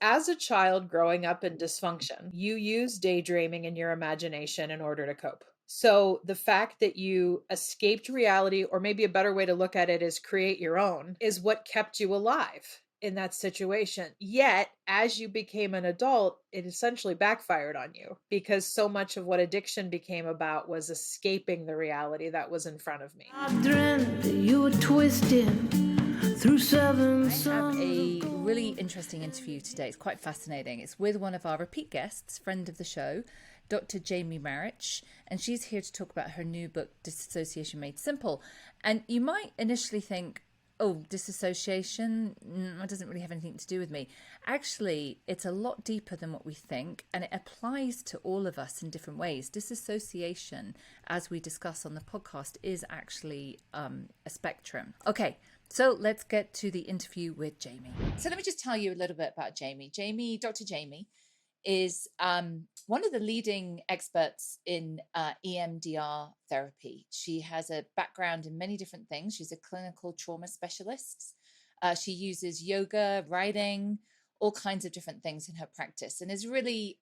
As a child growing up in dysfunction, you use daydreaming and your imagination in order to cope. So the fact that you escaped reality, or maybe a better way to look at it is create your own, is what kept you alive in that situation. Yet, as you became an adult, it essentially backfired on you because so much of what addiction became about was escaping the reality that was in front of me. I dreamt that you were twisted through seven I have suns a of gold. really interesting interview today. It's quite fascinating. It's with one of our repeat guests, friend of the show, Dr. Jamie Marich, and she's here to talk about her new book, Dissociation Made Simple. And you might initially think, oh, dissociation, that doesn't really have anything to do with me. Actually, it's a lot deeper than what we think, and it applies to all of us in different ways. Dissociation, as we discuss on the podcast, is actually a spectrum. Okay, so let's get to the interview with Jamie. So let me just tell you a little bit about Jamie. Dr. Jamie is one of the leading experts in EMDR therapy. She has a background in many different things. She's a clinical trauma specialist. She uses yoga, writing, all kinds of different things in her practice, and is really,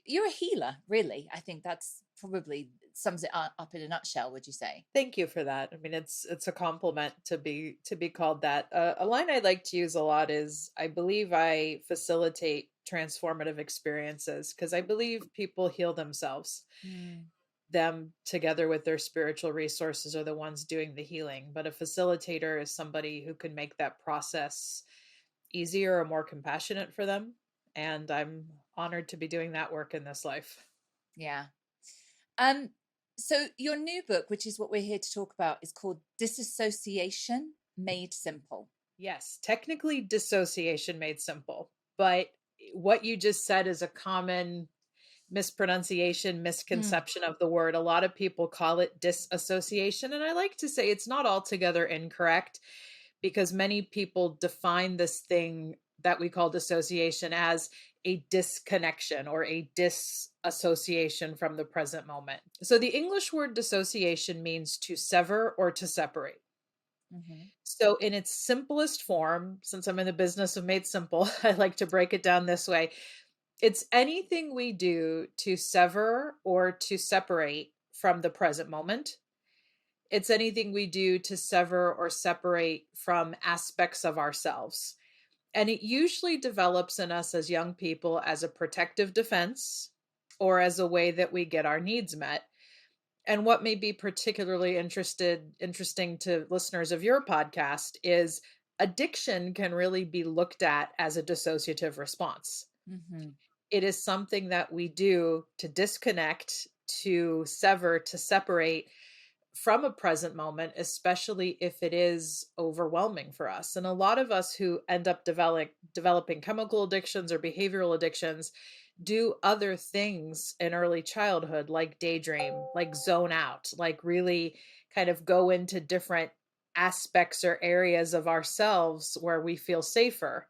you're a healer, really. I think that's probably sums it up in a nutshell, would you say? Thank you for that. I mean, it's a compliment to be called that. A line I like to use a lot is, I believe I facilitate transformative experiences because I believe people heal themselves. Them together with their spiritual resources are the ones doing the healing. But a facilitator is somebody who can make that process easier or more compassionate for them. And I'm honored to be doing that work in this life. Yeah. So your new book, which is what we're here to talk about, is called Dissociation Made Simple. Yes, technically Dissociation Made Simple, but what you just said is a common misconception of the word. A lot of people call it disassociation, and I like to say it's not altogether incorrect because many people define this thing that we call dissociation as a disconnection or a disassociation from the present moment. So the English word dissociation means to sever or to separate. So in its simplest form, since I'm in the business of made simple, I like to break it down this way. It's anything we do to sever or to separate from the present moment. It's anything we do to sever or separate from aspects of ourselves. And it usually develops in us as young people as a protective defense or as a way that we get our needs met. And what may be particularly interesting to listeners of your podcast is addiction can really be looked at as a dissociative response. It is something that we do to disconnect, to sever, to separate from a present moment, especially if it is overwhelming for us. And a lot of us who end up developing chemical addictions or behavioral addictions do other things in early childhood, like daydream, like zone out, like really kind of go into different aspects or areas of ourselves where we feel safer.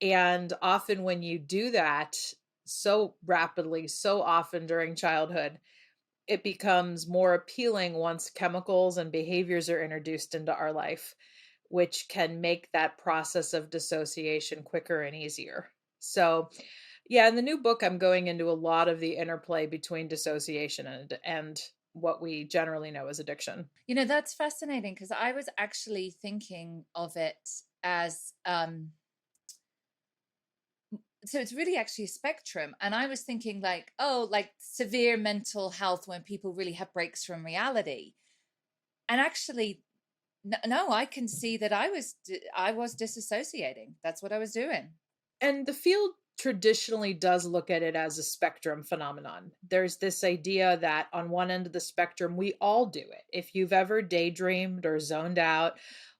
And often when you do that so rapidly, so often during childhood, it becomes more appealing once chemicals and behaviors are introduced into our life, which can make that process of dissociation quicker and easier. So, yeah, in the new book, I'm going into a lot of the interplay between dissociation and what we generally know as addiction. You know, that's fascinating because I was actually thinking of it as so it's really actually a spectrum. And I was thinking like, oh, like severe mental health when people really have breaks from reality. And actually, no, I can see that I was disassociating. That's what I was doing. And the field traditionally does look at it as a spectrum phenomenon. There's this idea that on one end of the spectrum, we all do it. If you've ever daydreamed or zoned out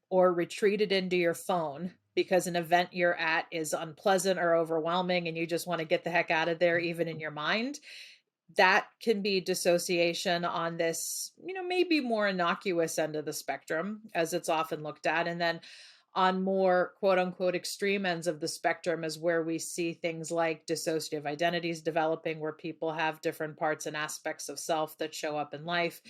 or retreated into your phone because an event you're at is unpleasant or overwhelming and you just want to get the heck out of there, even in your mind, that can be dissociation on this, maybe more innocuous end of the spectrum, as it's often looked at. And then on more quote unquote extreme ends of the spectrum is where we see things like dissociative identities developing, where people have different parts and aspects of self that show up in life.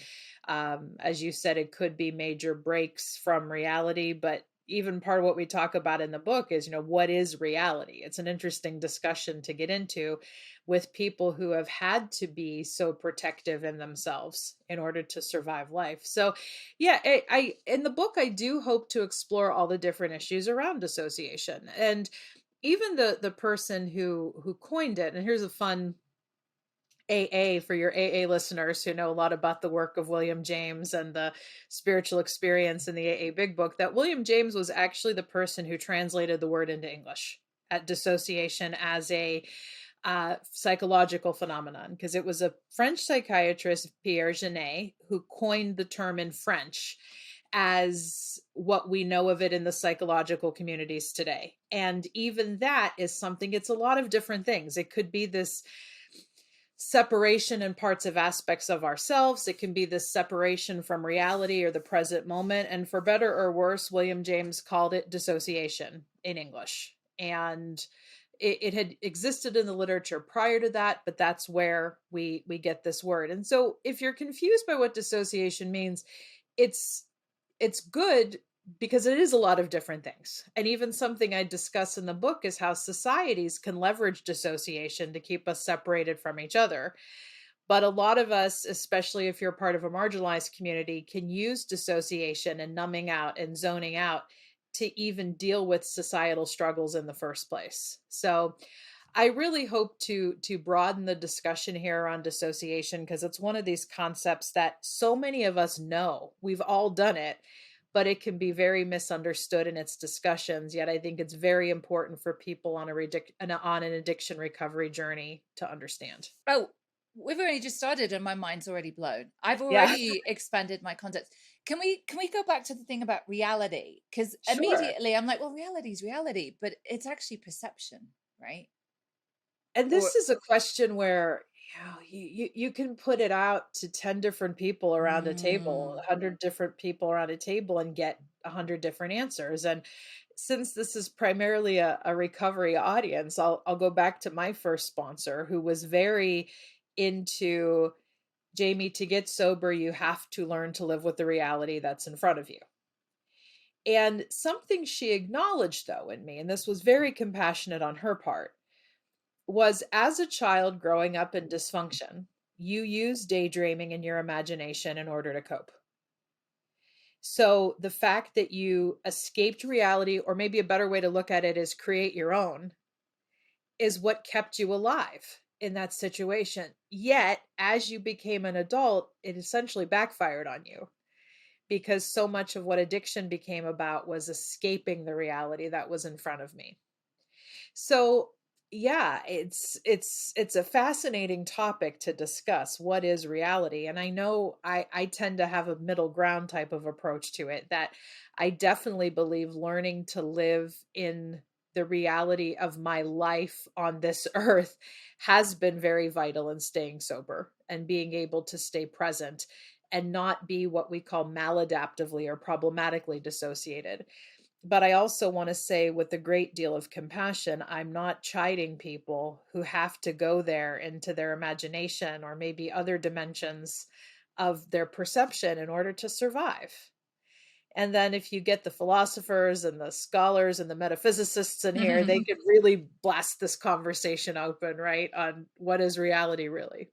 As you said, it could be major breaks from reality, but even part of what we talk about in the book is, what is reality? It's an interesting discussion to get into with people who have had to be so protective in themselves in order to survive life. So, yeah, I in the book I do hope to explore all the different issues around dissociation, and even the person who coined it. And here's a fun AA for your AA listeners who know a lot about the work of William James and the spiritual experience in the AA Big Book, that William James was actually the person who translated the word into English at dissociation as a psychological phenomenon, because it was a French psychiatrist, Pierre Genet, who coined the term in French as what we know of it in the psychological communities today. And even that is something, it's a lot of different things. It could be this separation in parts of aspects of ourselves. It can be this separation from reality or the present moment. And for better or worse, William James called it dissociation in English. And it had existed in the literature prior to that, but that's where we get this word. And so if you're confused by what dissociation means, it's good, because it is a lot of different things. And even something I discuss in the book is how societies can leverage dissociation to keep us separated from each other. But a lot of us, especially if you're part of a marginalized community, can use dissociation and numbing out and zoning out to even deal with societal struggles in the first place. So I really hope to broaden the discussion here on dissociation, because it's one of these concepts that so many of us know. We've all done it, but it can be very misunderstood in its discussions. Yet I think it's very important for people on an addiction recovery journey to understand. Oh, we've only just started and my mind's already blown. I've Yeah. already expanded my concepts. Can we go back to the thing about reality? Because Sure. immediately I'm like, well, reality is reality, but it's actually perception, right? And this is a question where you can put it out to 10 different people around a table, 100 different people around a table, and get 100 different answers. And since this is primarily a recovery audience, I'll go back to my first sponsor, who was very into, Jamie, to get sober, you have to learn to live with the reality that's in front of you. And something she acknowledged, though, in me, and this was very compassionate on her part, was as a child growing up in dysfunction, you use daydreaming in your imagination in order to cope. So the fact that you escaped reality, or maybe a better way to look at it is create your own, is what kept you alive in that situation. Yet, as you became an adult, it essentially backfired on you, because so much of what addiction became about was escaping the reality that was in front of me. So yeah, it's a fascinating topic to discuss. What is reality? And I know I tend to have a middle ground type of approach to it, that I definitely believe learning to live in the reality of my life on this earth has been very vital in staying sober and being able to stay present and not be what we call maladaptively or problematically dissociated. But I also want to say, with a great deal of compassion, I'm not chiding people who have to go there into their imagination or maybe other dimensions of their perception in order to survive. And then if you get the philosophers and the scholars and the metaphysicists in here, they could really blast this conversation open, right? On what is reality really?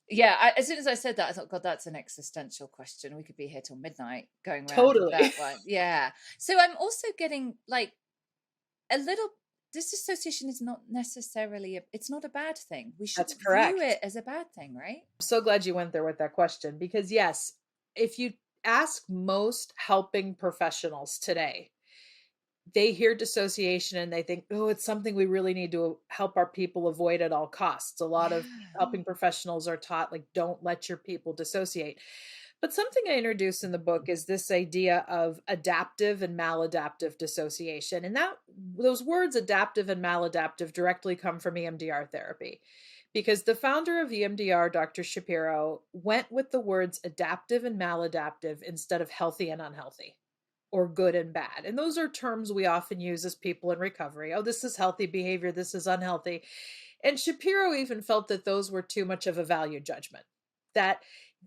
Yeah, as soon as I said that, I thought, God, that's an existential question. We could be here till midnight going around Totally. that one. Yeah. So I'm also getting like a little, disassociation is not necessarily, it's not a bad thing. We should view it as a bad thing, right? I'm so glad you went there with that question, because yes, if you ask most helping professionals today, they hear dissociation and they think, oh, it's something we really need to help our people avoid at all costs. A lot of helping professionals are taught, like, don't let your people dissociate. But something I introduce in the book is this idea of adaptive and maladaptive dissociation. And those words, adaptive and maladaptive, directly come from EMDR therapy, because the founder of EMDR, Dr. Shapiro, went with the words adaptive and maladaptive instead of healthy and unhealthy, or good and bad. And those are terms we often use as people in recovery. Oh, this is healthy behavior, this is unhealthy. And Shapiro even felt that those were too much of a value judgment, that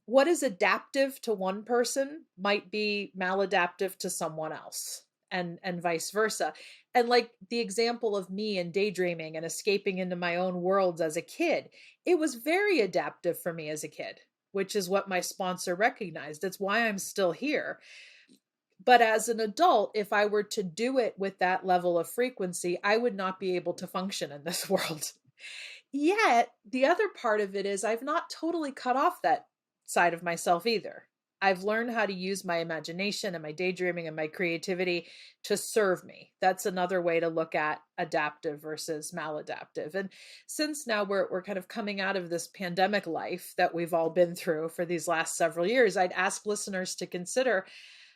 what is adaptive to one person might be maladaptive to someone else. and vice versa. And like the example of me and daydreaming and escaping into my own worlds as a kid, it was very adaptive for me as a kid, which is what my sponsor recognized. It's why I'm still here. But as an adult, if I were to do it with that level of frequency, I would not be able to function in this world. Yet, the other part of it is I've not totally cut off that side of myself either. I've learned how to use my imagination and my daydreaming and my creativity to serve me. That's another way to look at adaptive versus maladaptive. And since now we're kind of coming out of this pandemic life that we've all been through for these last several years, I'd ask listeners to consider,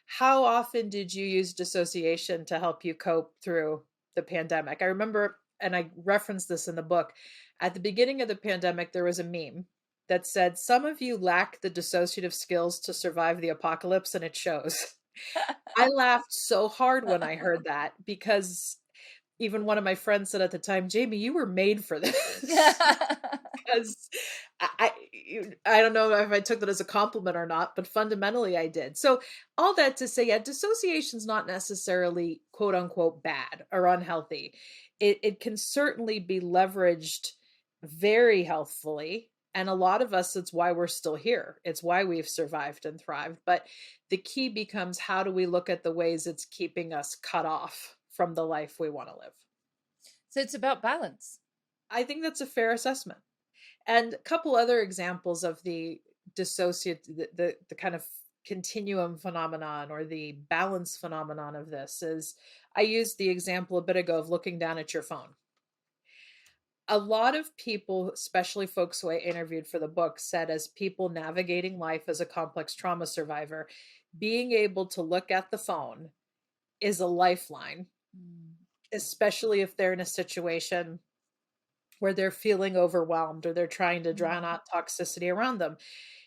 how often did you use dissociation to help you cope through the pandemic? I remember, and I referenced this in the book, at the beginning of the pandemic, there was a meme that said, some of you lack the dissociative skills to survive the apocalypse, and it shows. I laughed so hard when I heard that, because even one of my friends said at the time, Jamie, you were made for this. Because I, I don't know if I took that as a compliment or not, but fundamentally I did. So all that to say, yeah, dissociation is not necessarily quote unquote bad or unhealthy. It can certainly be leveraged very healthfully. And a lot of us, it's why we're still here. It's why we've survived and thrived. But the key becomes, how do we look at the ways it's keeping us cut off from the life we want to live? So it's about balance. I think that's a fair assessment. And a couple other examples of the dissociate, the kind of continuum phenomenon or the balance phenomenon of this is, I used the example a bit ago of looking down at your phone. A lot of people, especially folks who I interviewed for the book, said as people navigating life as a complex trauma survivor, being able to look at the phone is a lifeline, especially if they're in a situation where they're feeling overwhelmed or they're trying to drown out toxicity around them.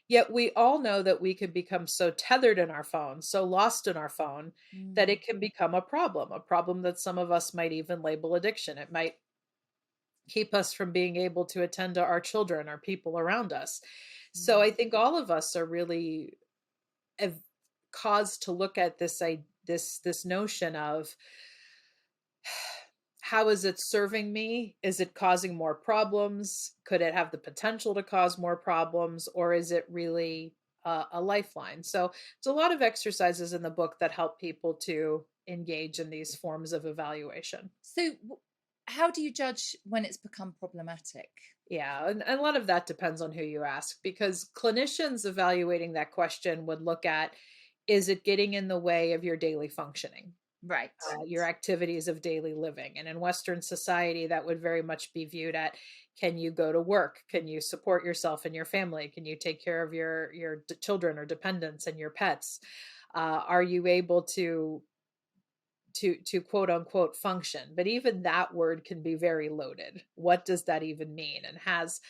Yet we all know that we can become so tethered in our phone, so lost in our phone, that it can become a problem that some of us might even label addiction. It might keep us from being able to attend to our children or people around us. So I think all of us are really caused to look at this notion of, how is it serving me? Is it causing more problems? Could it have the potential to cause more problems? Or is it really a lifeline? So it's a lot of exercises in the book that help people to engage in these forms of evaluation. So how do you judge when it's become problematic? Yeah, and a lot of that depends on who you ask, because clinicians evaluating that question would look at, is it getting in the way of your daily functioning? Right. Your activities of daily living. And in Western society, that would very much be viewed at, can you go to work? Can you support yourself and your family? Can you take care of your children or dependents and your pets? Are you able to quote unquote function? But even that word can be very loaded. What does that even mean? And has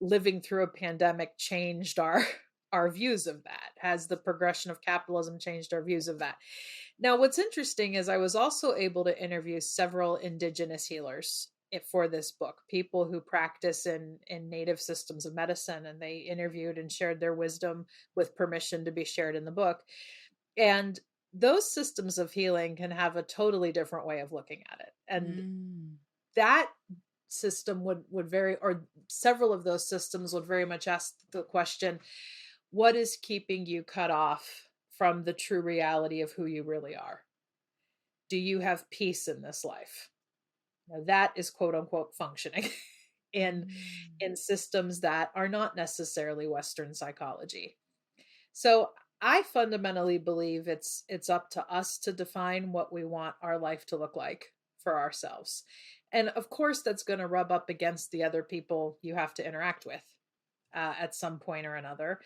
living through a pandemic changed our views of that? Has the progression of capitalism changed our views of that? Now, what's interesting is I was also able to interview several indigenous healers for this book, people who practice in native systems of medicine, and they interviewed and shared their wisdom with permission to be shared in the book. And those systems of healing can have a totally different way of looking at it. And that system would very, or several of those systems would very much ask the question, what is keeping you cut off from the true reality of who you really are? Do you have peace in this life? Now, that is quote unquote functioning in systems that are not necessarily Western psychology. So I fundamentally believe it's up to us to define what we want our life to look like for ourselves. And of course, that's going to rub up against the other people you have to interact with at some point or another.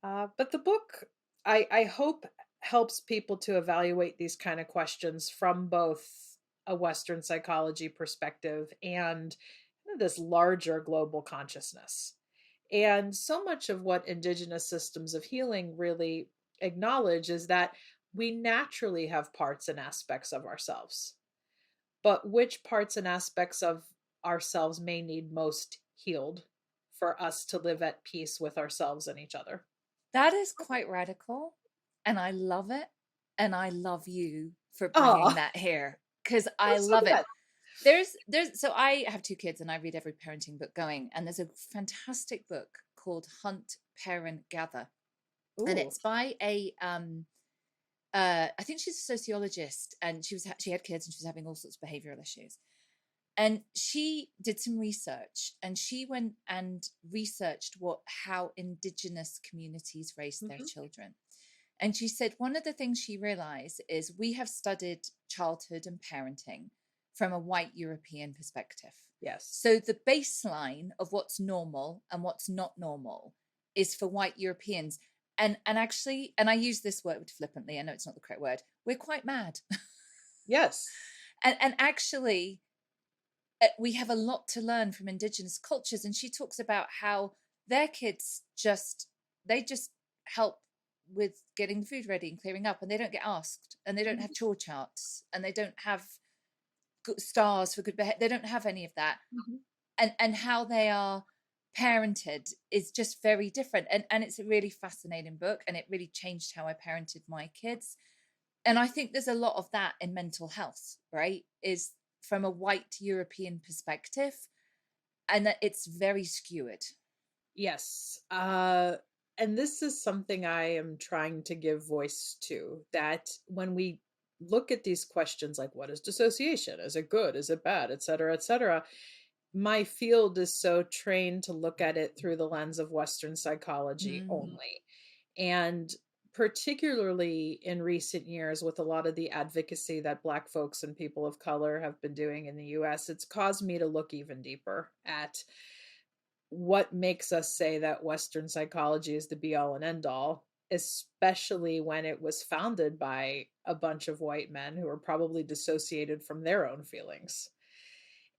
But the book, I hope, helps people to evaluate these kind of questions from both a Western psychology perspective and this larger global consciousness. And so much of what indigenous systems of healing really acknowledge is that we naturally have parts and aspects of ourselves, but which parts and aspects of ourselves may need most healed for us to live at peace with ourselves and each other. That is quite radical, and I love it. and I love you for bringing Oh, that here, because I that's so love it. good. So I have two kids and I read every parenting book going, and there's a fantastic book called Hunt, Parent, Gather, and Ooh. it's by a I think she's a sociologist, and she had kids and she was having all sorts of behavioral issues, and she did some research, and she went and researched how indigenous communities raise their Mhm. children. And she said one of the things she realized is we have studied childhood and parenting from a white European perspective. Yes. So the baseline of what's normal and what's not normal is for white Europeans. And actually, and I use this word flippantly, I know it's not the correct word, we're quite mad. Yes. And actually, we have a lot to learn from indigenous cultures. And she talks about how their kids they just help with getting the food ready and clearing up, and they don't get asked, and they don't Mhm. have chore charts, and they don't have stars for good behavior. They don't have any of that. Mhm. And how they are parented is just very different. And it's a really fascinating book, and it really changed how I parented my kids. And I think there's a lot of that in mental health, right? Is from a white European perspective, and that it's very skewered. Yes. And this is something I am trying to give voice to, that when we look at these questions like what is dissociation? Is it good? Is it bad? Et cetera, et cetera. My field is so trained to look at it through the lens of Western psychology Mm. only. And particularly in recent years, with a lot of the advocacy that Black folks and people of color have been doing in the US, it's caused me to look even deeper at what makes us say that Western psychology is the be all and end all, especially when it was founded by a bunch of white men who were probably dissociated from their own feelings.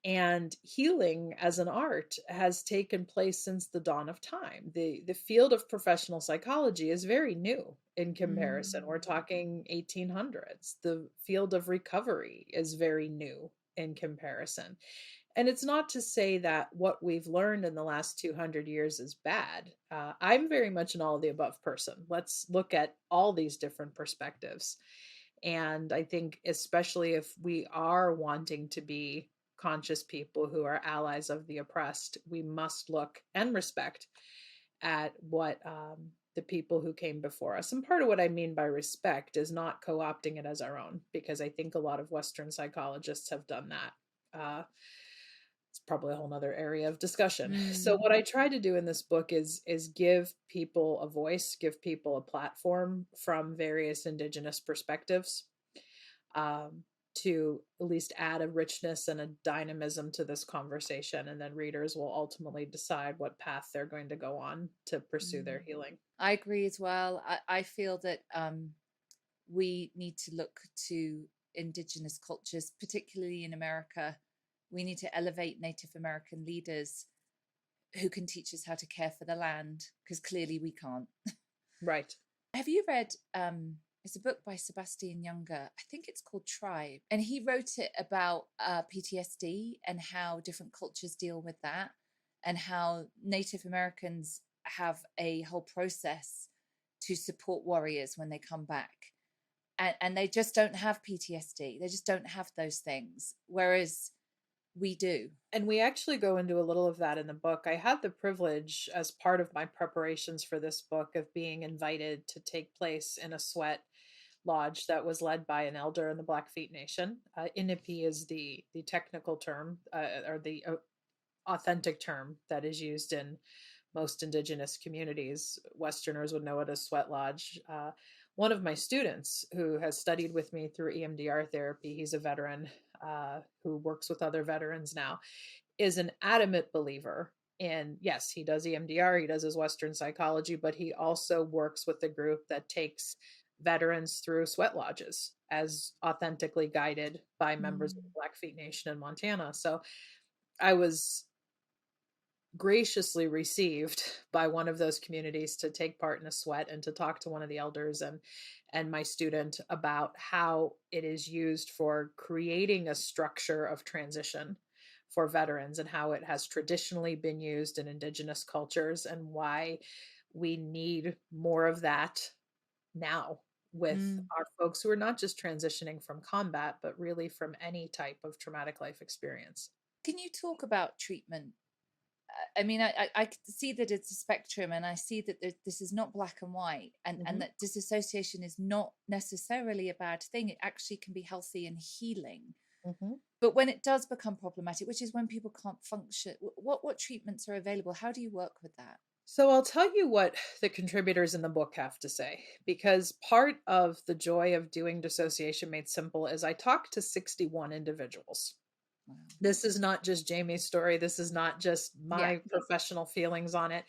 And healing as an art has taken place since the dawn of time. The field of professional psychology is very new in comparison. We're Mm. talking 1800s. The field of recovery is very new in comparison. And it's not to say that what we've learned in the last 200 years is bad. I'm very much an all of the above person. Let's look at all these different perspectives. And I think, especially if we are wanting to be conscious people who are allies of the oppressed, we must look and respect at what the people who came before us. And part of what I mean by respect is not co opting it as our own, because I think a lot of Western psychologists have done that. It's probably a whole nother area of discussion. So Mm. what I try to do in this book is give people a voice, give people a platform from various indigenous perspectives, um, to at least add a richness and a dynamism to this conversation. And then readers will ultimately decide what path they're going to go on to pursue Mm. their healing. I agree as well. I feel that we need to look to indigenous cultures, particularly in America. We need to elevate Native American leaders who can teach us how to care for the land, because clearly we can't. Right. Have you read it's a book by Sebastian Younger, I think it's called Tribe, and he wrote it about PTSD and how different cultures deal with that, and how Native Americans have a whole process to support warriors when they come back, and they just don't have PTSD, they just don't have those things, whereas we do. And we actually go into a little of that in the book. I had the privilege, as part of my preparations for this book, of being invited to take place in a sweat lodge that was led by an elder in the Blackfeet Nation. Inipi is the technical term, or the authentic term that is used in most indigenous communities. Westerners would know it as sweat lodge. One of my students who has studied with me through EMDR therapy, he's a veteran who works with other veterans now, is an adamant believer in, yes, he does EMDR, he does his Western psychology, but he also works with a group that takes veterans through sweat lodges as authentically guided by members of Mm. the Blackfeet Nation in Montana. So I was graciously received by one of those communities to take part in a sweat and to talk to one of the elders and my student about how it is used for creating a structure of transition for veterans, and how it has traditionally been used in indigenous cultures, and why we need more of that now. with Mm. our folks who are not just transitioning from combat, but really from any type of traumatic life experience. Can you talk about treatment? I mean, I can see that it's a spectrum, and I see that this is not black and white, and Mhm. that disassociation is not necessarily a bad thing. It actually can be healthy and healing. Mhm. But when it does become problematic, which is when people can't function, what treatments are available? How do you work with that? So I'll tell you what the contributors in the book have to say, because part of the joy of doing Dissociation Made Simple is I talked to 61 individuals. Wow. This is not just Jamie's story. This is not just Yeah. my professional feelings on it.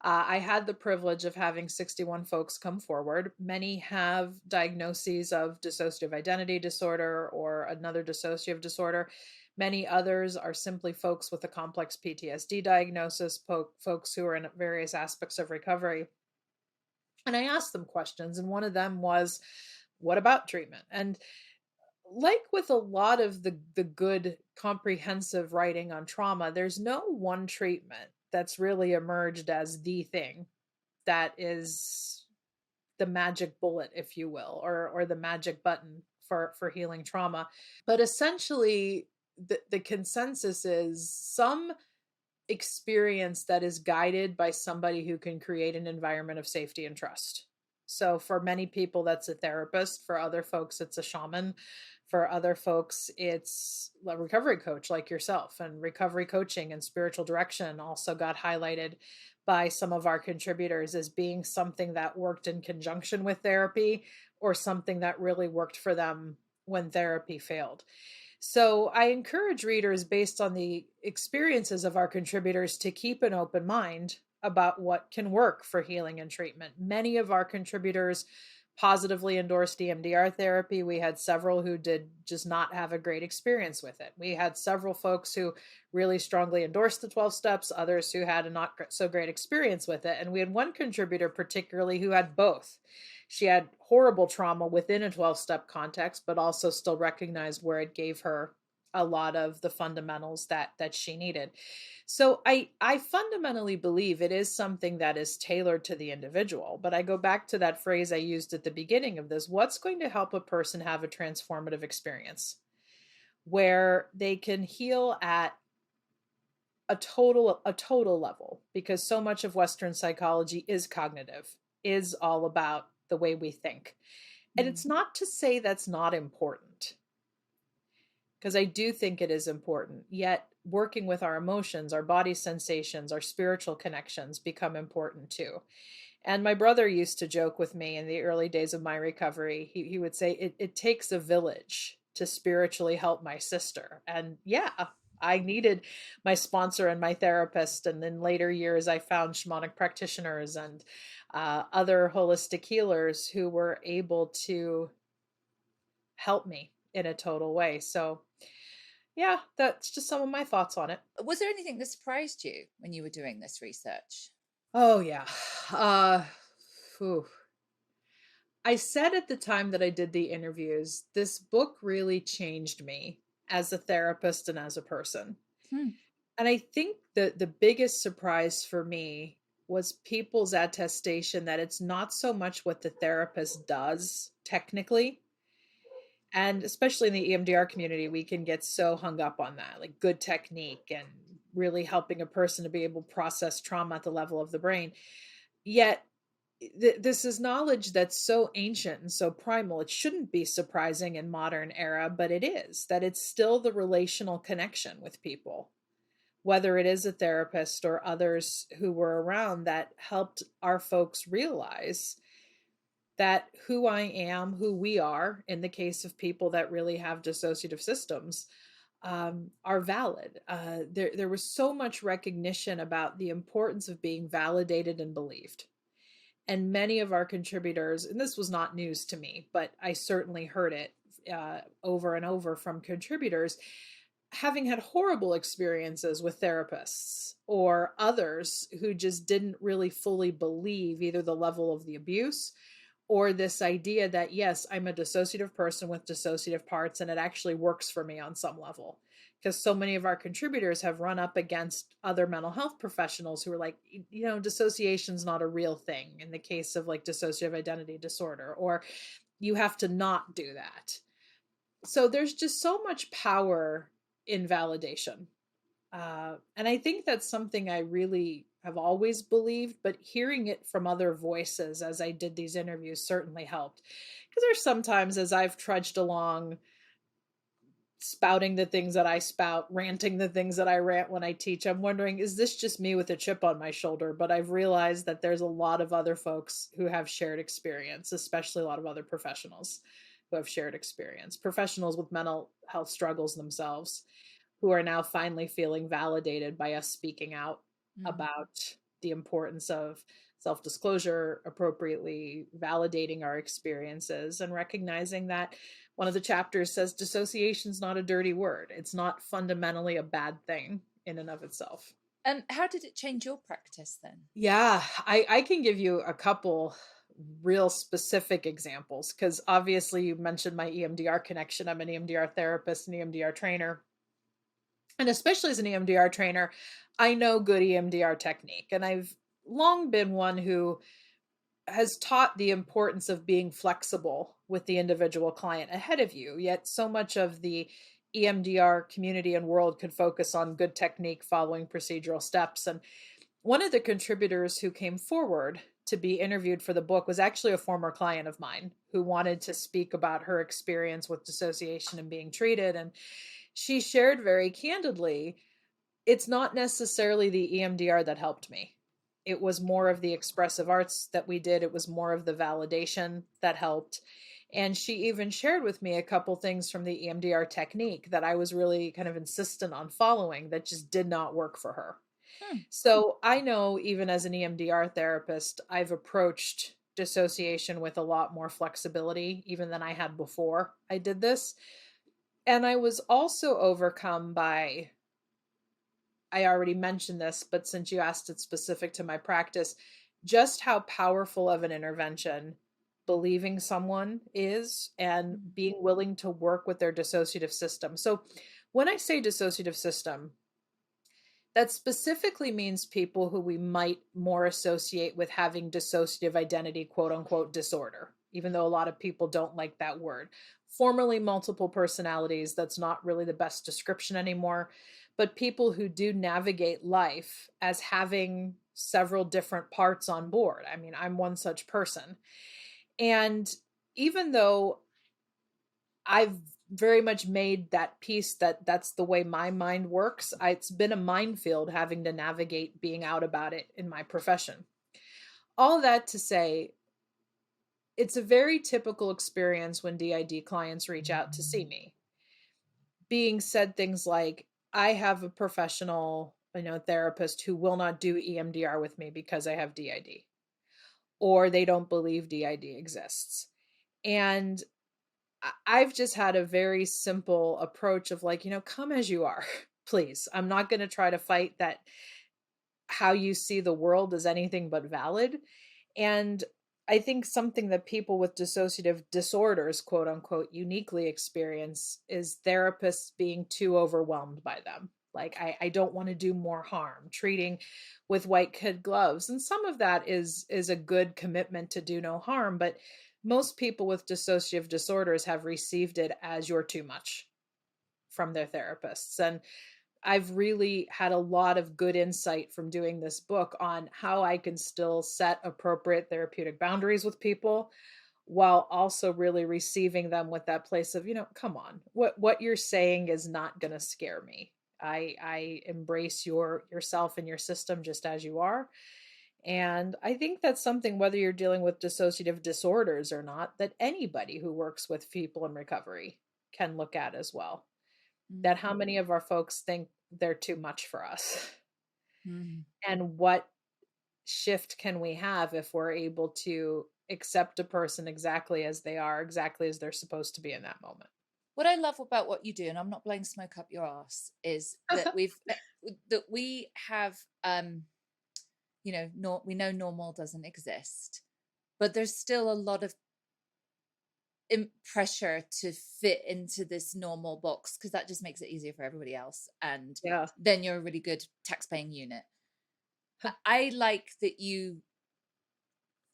I had the privilege of having 61 folks come forward. Many have diagnoses of dissociative identity disorder or another dissociative disorder. Many others are simply folks with a complex PTSD diagnosis, folks who are in various aspects of recovery. And I asked them questions, and one of them was, what about treatment? And like with a lot of the good comprehensive writing on trauma, there's no one treatment that's really emerged as the thing that is the magic bullet, if you will, or the magic button for healing trauma. But essentially, the consensus is some experience that is guided by somebody who can create an environment of safety and trust. So for many people, that's a therapist. For other folks, it's a shaman. For other folks, it's a recovery coach like yourself. And recovery coaching and spiritual direction also got highlighted by some of our contributors as being something that worked in conjunction with therapy or something that really worked for them when therapy failed. So I encourage readers, based on the experiences of our contributors, to keep an open mind about what can work for healing and treatment. Many of our contributors positively endorsed EMDR therapy. We had several who did just not have a great experience with it. We had several folks who really strongly endorsed the 12 steps, others who had a not so great experience with it. And we had one contributor particularly who had both. She had horrible trauma within a 12-step context, but also still recognized where it gave her a lot of the fundamentals that she needed. So I fundamentally believe it is something that is tailored to the individual, but I go back to that phrase I used at the beginning of this. What's going to help a person have a transformative experience where they can heal at a total level, because so much of Western psychology is cognitive, is all about the way we think. And Mm. it's not to say that's not important, because I do think it is important. Yet working with our emotions, our body sensations, our spiritual connections become important too. And my brother used to joke with me in the early days of my recovery. He would say, it takes a village to spiritually help my sister. And yeah, I needed my sponsor and my therapist. And in later years, I found shamanic practitioners and other holistic healers who were able to help me in a total way. So yeah, that's just some of my thoughts on it. Was there anything that surprised you when you were doing this research? Oh yeah. Uh, Phew. I said at the time that I did the interviews, this book really changed me as a therapist and as a person. Hmm. And I think the biggest surprise for me was people's attestation that it's not so much what the therapist does technically. And especially in the EMDR community, we can get so hung up on that, like good technique and really helping a person to be able to process trauma at the level of the brain. Yet this is knowledge that's so ancient and so primal. It shouldn't be surprising in modern era, but it is, that it's still the relational connection with people, whether it is a therapist or others who were around that helped our folks realize that who I am, who we are, in the case of people that really have dissociative systems, are valid. There was so much recognition about the importance of being validated and believed. And many of our contributors, and this was not news to me, but I certainly heard it over and over from contributors, having had horrible experiences with therapists or others who just didn't really fully believe either the level of the abuse or this idea that, yes, I'm a dissociative person with dissociative parts and it actually works for me on some level. Because so many of our contributors have run up against other mental health professionals who are like, dissociation's not a real thing in the case of like dissociative identity disorder, or you have to not do that. So there's just so much power in validation. And I think that's something I really have always believed, but hearing it from other voices as I did these interviews certainly helped. Because there's sometimes as I've trudged along, spouting the things that I spout, ranting the things that I rant when I teach, I'm wondering, is this just me with a chip on my shoulder? But I've realized that there's a lot of other folks who have shared experience, especially a lot of other professionals who have shared experience, professionals with mental health struggles themselves, who are now finally feeling validated by us speaking out about the importance of self-disclosure, appropriately validating our experiences, and recognizing that one of the chapters says dissociation is not a dirty word. It's not fundamentally a bad thing in and of itself. And how did it change your practice then? Yeah, I can give you a couple real specific examples because obviously you mentioned my EMDR connection. I'm an EMDR therapist and EMDR trainer. And especially as an EMDR trainer, I know good EMDR technique. And I've long been one who has taught the importance of being flexible with the individual client ahead of you. Yet so much of the EMDR community and world could focus on good technique following procedural steps. And one of the contributors who came forward to be interviewed for the book was actually a former client of mine who wanted to speak about her experience with dissociation and being treated. And she shared very candidly, it's not necessarily the EMDR that helped me. It was more of the expressive arts that we did. It was more of the validation that helped. And she even shared with me a couple things from the EMDR technique that I was really kind of insistent on following that just did not work for her. So I know even as an EMDR therapist, I've approached dissociation with a lot more flexibility, even than I had before I did this. And I was also overcome by, I already mentioned this, but since you asked it specific to my practice, just how powerful of an intervention believing someone is and being willing to work with their dissociative system. So when I say dissociative system, that specifically means people who we might more associate with having dissociative identity, quote unquote, disorder, even though a lot of people don't like that word. Formerly multiple personalities, that's not really the best description anymore, but people who do navigate life as having several different parts on board. I mean, I'm one such person. And even though I've very much made that piece that that's the way my mind works, it's been a minefield having to navigate being out about it in my profession. All that to say, it's a very typical experience when DID clients reach out to see me. Being said things like, I have a professional, therapist who will not do EMDR with me because I have DID, or they don't believe DID exists. And I've just had a very simple approach of like, come as you are, please. I'm not going to try to fight that how you see the world is anything but valid. And I think something that people with dissociative disorders, quote unquote, uniquely experience is therapists being too overwhelmed by them. Like, I don't want to do more harm, treating with white kid gloves. And some of that is a good commitment to do no harm. But most people with dissociative disorders have received it as you're too much from their therapists. And I've really had a lot of good insight from doing this book on how I can still set appropriate therapeutic boundaries with people while also really receiving them with that place of, come on, what you're saying is not going to scare me. I embrace yourself and your system just as you are. And I think that's something, whether you're dealing with dissociative disorders or not, that anybody who works with people in recovery can look at as well. That how many of our folks think they're too much for us? And what shift can we have if we're able to accept a person exactly as they are, exactly as they're supposed to be in that moment? What I love about what you do, and I'm not blowing smoke up your ass, is that we have we know normal doesn't exist, but there's still a lot of pressure to fit into this normal box because that just makes it easier for everybody else, and then you're a really good tax-paying unit. I like that you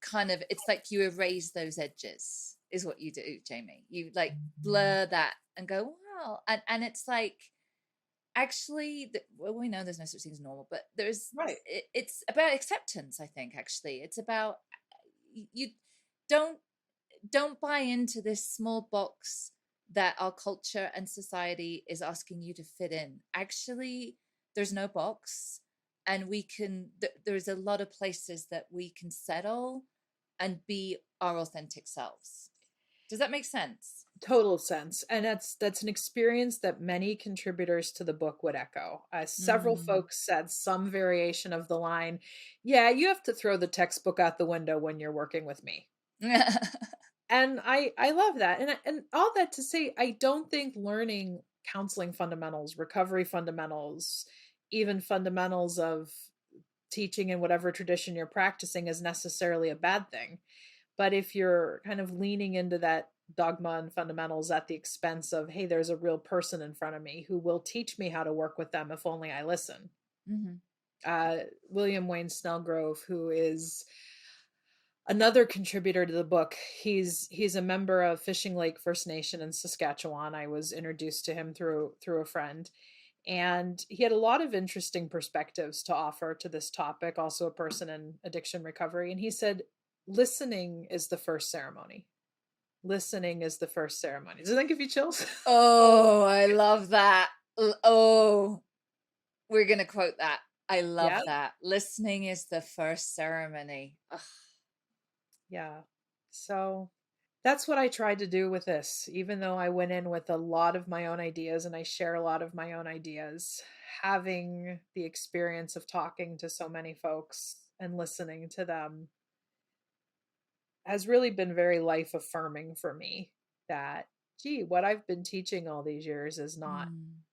kind of, it's like you erase those edges is what you do, Jamie. You like blur that and go, wow. And it's like, actually, well, we know there's no such thing as normal, but Right. it's about acceptance. I think actually it's about, you don't buy into this small box that our culture and society is asking you to fit in. Actually, there's no box, and we can there's a lot of places that we can settle and be our authentic selves. Does that make sense? Total sense. And that's an experience that many contributors to the book would echo. Several Mm. folks said some variation of the line, yeah, you have to throw the textbook out the window when you're working with me. And I love that. And all that to say, I don't think learning counseling fundamentals, recovery fundamentals, even fundamentals of teaching in whatever tradition you're practicing is necessarily a bad thing. But if you're kind of leaning into that dogma and fundamentals at the expense of, hey, there's a real person in front of me who will teach me how to work with them if only I listen. Hmm. William Wayne Snellgrove, who is another contributor to the book, he's a member of Fishing Lake First Nation in Saskatchewan. I was introduced to him through a friend, and he had a lot of interesting perspectives to offer to this topic, also a person in addiction recovery. And he said, listening is the first ceremony. Listening is the first ceremony. Does that give you chills? Oh, I love that. Oh, we're going to quote that. I love Yeah. that. Listening is the first ceremony. Ugh. Yeah. So that's what I tried to do with this, even though I went in with a lot of my own ideas and I share a lot of my own ideas. Having the experience of talking to so many folks and listening to them has really been very life affirming for me, that, gee, what I've been teaching all these years is not Mm.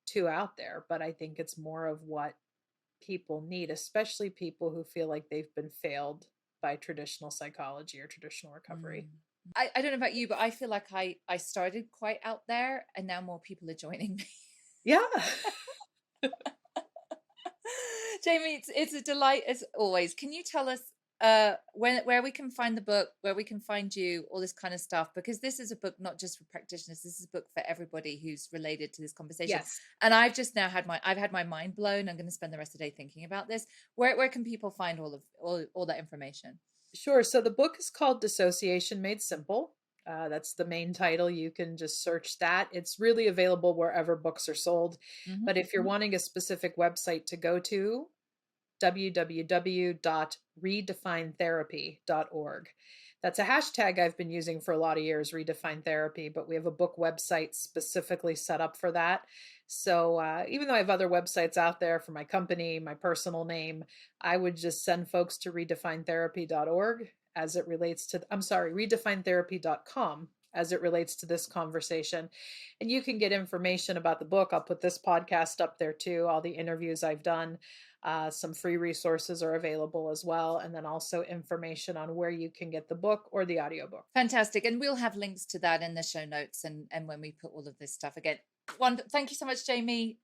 too out there, but I think it's more of what people need, especially people who feel like they've been failed by traditional psychology or traditional Mm. recovery. I don't know about you, but I feel like I started quite out there, and now more people are joining me. Yeah. Jamie, it's a delight as always. Can you tell us where we can find the book, where we can find you, all this kind of stuff? Because this is a book not just for practitioners. This is a book for everybody who's related to this conversation. Yes. And I've just now had my mind blown. I'm going to spend the rest of the day thinking about this. Where can people find all that information? Sure. So the book is called Dissociation Made Simple. That's the main title. You can just search that. It's really available wherever books are sold. Mm-hmm. But if you're wanting a specific website to go to, www.redefinetherapy.org. That's a hashtag I've been using for a lot of years, Redefine Therapy, but we have a book website specifically set up for that. So even though I have other websites out there for my company, my personal name, I would just send folks to redefinetherapy.org as it relates to, I'm sorry, redefinetherapy.com as it relates to this conversation. And you can get information about the book. I'll put this podcast up there too, all the interviews I've done. Some free resources are available as well. And then also information on where you can get the book or the audiobook. Fantastic. And we'll have links to that in the show notes and when we put all of this stuff again. Thank you so much, Jamie.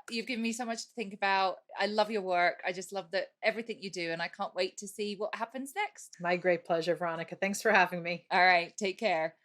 You've given me so much to think about. I love your work. I just love everything you do, and I can't wait to see what happens next. My great pleasure, Veronica. Thanks for having me. All right. Take care.